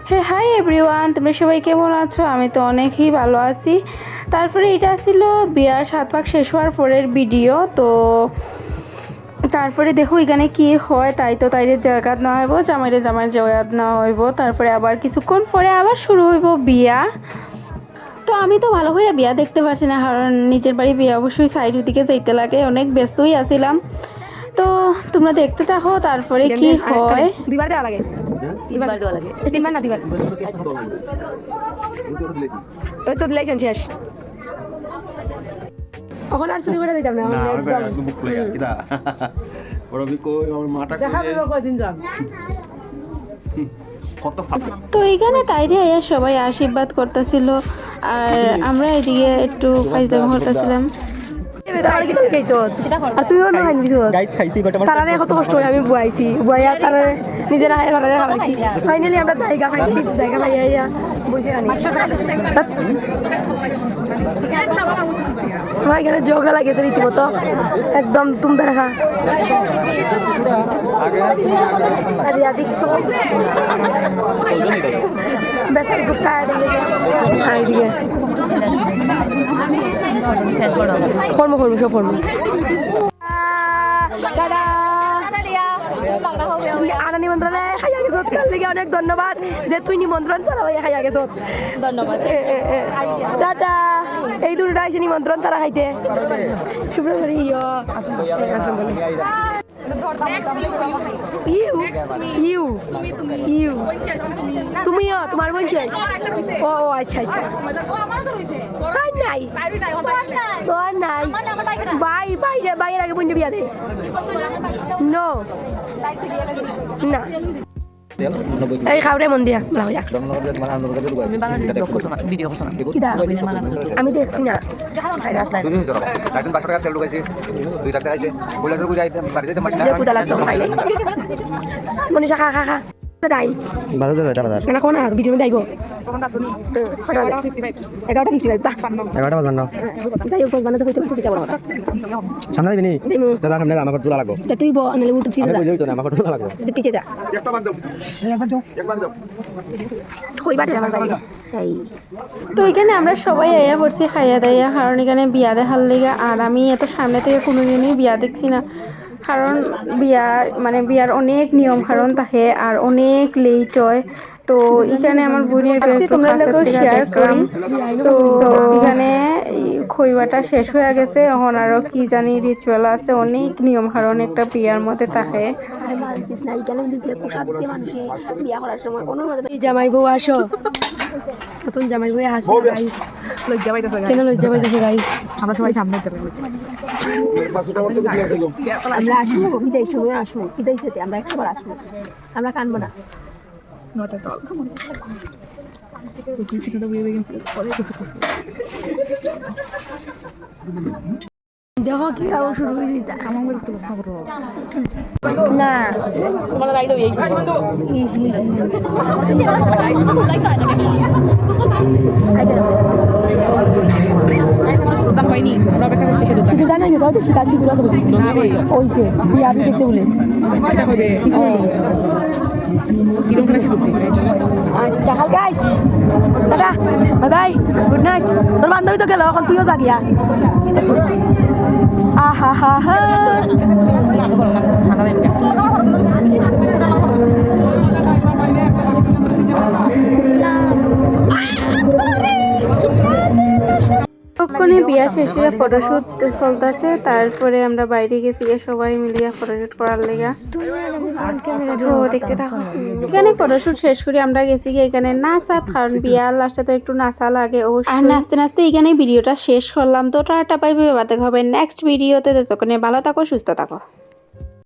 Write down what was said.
হে hi everyone, তোমরা সবাই কেমন আছো? আমি তো অনেকই ভালো আছি। তারপরে এটা ছিল বিয়ার 7 পাক শেষ হওয়ার পরের ভিডিও। তো তারপরে দেখো এখানে কি হয়, তাই তো তাইরে জায়গা নেওয়া হইব, জামাইয়ের জায়গা নেওয়া হইব। তারপরে আবার কিছুক্ষণ পরে আবার শুরু হইব বিয়া। তো আমি তো ভালো করে বিয়া দেখতে পাচ্ছি না, কারণ নিচের বাড়ি বিয়া অবশ্যই সাইডের দিকে যাইতে লাগে, অনেক ব্যস্তই আছিলাম। তো তোমরা দেখতে থাকো তারপরে কি হয়। দুইবার দেওয়া লাগে, তিনবার না দুইবার। ওই তো দিলেছেন শেষ, এখন আর চুরি করে দিতাম না একদম। তো এইখানে তাইরে সবাই আশীর্বাদ করতেছিল, আর আমরা এদিকে একটু ফাইজলামি করতেছিলাম। কত কষ্ট করে আমি বুয়াইছি, বুয়াইয়া তারা নিজেরা খাওয়াইছি। ফাইনালি আমরা জায়গা পাইছি, জায়গা পাইয়া বসে আনি। আমার এখানে ঝগড়া লাগেছে রীতিমতো, একদম তুমি দেখা বেসারি কুত্তা এদিকে কর্ম করবো, সব করবো। আনা নিমন্ত্রণে খাইয়া গেছ, তার থেকে অনেক ধন্যবাদ যে তুই নিমন্ত্রণ ছাড়া ভাইয়া খাইয়া গেছ। ধন্যবাদ টাটা। এই দুটো আইসে নিমন্ত্রণ ছাড়া খাইতে। শুভ্রী তুমিও তোমার বোন শেষ? ও আচ্ছা আচ্ছা, নাই তোর নাই ভাই, বাইরের আগে বোন বিয়া দে। নো না এই খাওয়ারে মন দিয়া আমি দেখছি না। মনীষা খা খা খা টাইম 12 ভিডিও মধ্যে আইব 11:55 যাই হোক বানাতে হইতে পারছি কেমন সামনে দিবি নি দাদা, সামনে আমার ঘর তোলা লাগবে। তুই নাহলে উঠে পিছে যা, আমার ঘর তোলা লাগবে, পিছে যা কই বাটে আমার বাইরে। তো এখানে আমরা সবাই আয়া পড়ছি খাইয়া দাইয়া, কারণ এখানে বিয়া দেখার লেগে। আর আমি এত সামনে থেকে কোনোদিনই বিয়া দেখছি না, কারণ বিয়ার অনেক নিয়ম কারণ থাকে আর অনেক লেট হয়। তো এখানে আমার বোনের তোমরা শেয়ার করি। তো এখানে খইবাটা শেষ হয়ে গেছে, এখন আরো কি জানি রিচুয়াল আছে, অনেক নিয়ম কারণ একটা বিয়ার মধ্যে থাকে। জামাই বউ আসো, নতুন জামাই বউ আসো গাইস, লজ্জা পাইতেছে গাইস। আমরা সবাই সামনে আমরা আসবো, বিদায় সময় আসবো, বিদায় সাথে আমরা একবার আসবো, আমরা কানবো না। দেখো কি খাবো শুরু করে দিতা আমার তো প্রশ্ন করবো না তোমার রাইড এই দাম পাইনি আমরা বেকার হচ্ছে সেটা সিধু দানা গেছে হয়তো সিধা সিধু আছে ওইছে বিয়া দি দেখতে বলে এটা হবে কিরকম না সিধু আচ্ছা হাল guys tata bye bye good night. তোর বান্ধবী তো গেল, এখন তুইও যা গিয়া। আহা হা হা ওখানে বিয়া শেষে ফটোশুট চলতেছে, তারপরে আমরা বাইরে গেছি সবাই মিলিয়ে ফটোশুট করার লেগা। তো দেখতে থাকো, এখানে ফটোশুট শেষ করে আমরা গেছি এখানে নাচা, কারণ বিয়ার লাস্টে তো একটু নাচা লাগে অবশ্যই। আর নাচতে নাচতে এখানে ভিডিওটা শেষ করলাম। তো টাটা বাই বাই, দেখা হবে নেক্সট ভিডিওতে। ততক্ষণে ভালো থাকো, সুস্থ থাকো।